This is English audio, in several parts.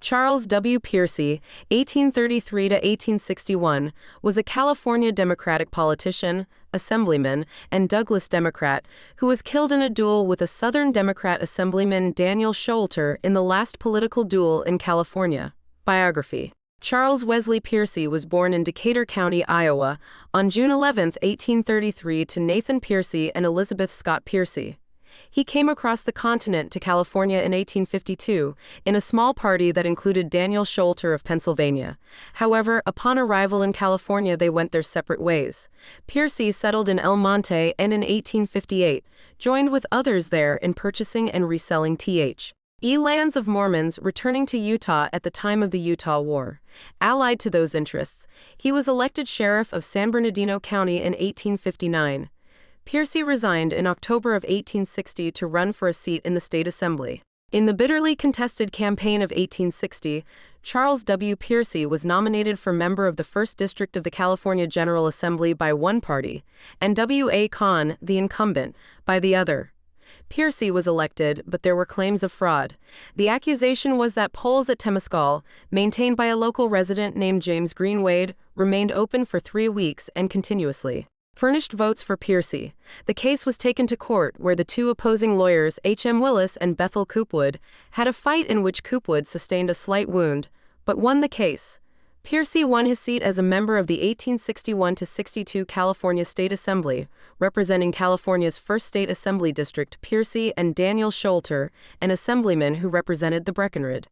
Charles W. Piercy, 1833 to 1861, was a California Democratic politician, assemblyman, and Douglas Democrat who was killed in a duel with a Southern Democrat Assemblyman Daniel Sholter in the last political duel in California. Biography. Charles Wesley Piercy was born in Decatur County, Iowa, on June 11, 1833 to Nathan Piercy and Elizabeth Scott Piercy. He came across the continent to California in 1852 in a small party that included Daniel Sholter of Pennsylvania. However, upon arrival in California, they went their separate ways. Piercy settled in El Monte and in 1858 joined with others there in purchasing and reselling lands of Mormons, returning to Utah at the time of the Utah War. Allied to those interests, he was elected sheriff of San Bernardino County in 1859. Piercy resigned in October of 1860 to run for a seat in the state assembly. In the bitterly contested campaign of 1860, Charles W. Piercy was nominated for member of the 1st District of the California General Assembly by one party, and W. A. Kahn, the incumbent, by the other. Piercy was elected, but there were claims of fraud. The accusation was that polls at Temescal, maintained by a local resident named James Greenwade, remained open for 3 weeks and continuously furnished votes for Piercy. The case was taken to court, where the two opposing lawyers, H. M. Willis and Bethel Coopwood, had a fight in which Coopwood sustained a slight wound, but won the case. Piercy won his seat as a member of the 1861-62 California State Assembly, representing California's 1st State Assembly District. Piercy and Daniel Sholter, an assemblyman who represented the Breckenridge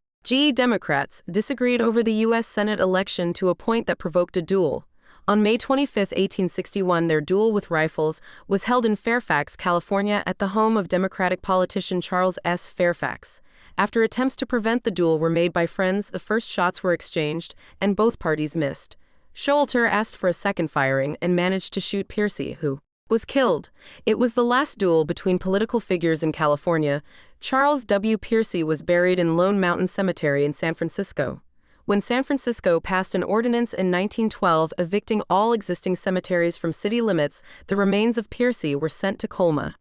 Democrats, disagreed over the U.S. Senate election to a point that provoked a duel. On May 25, 1861, their duel with rifles was held in Fairfax, California, at the home of Democratic politician Charles S. Fairfax. After attempts to prevent the duel were made by friends, the first shots were exchanged, and both parties missed. Sholter asked for a second firing and managed to shoot Piercy, who was killed. It was the last duel between political figures in California. Charles W. Piercy was buried in Lone Mountain Cemetery in San Francisco. When San Francisco passed an ordinance in 1912 evicting all existing cemeteries from city limits, the remains of Piercy were sent to Colma.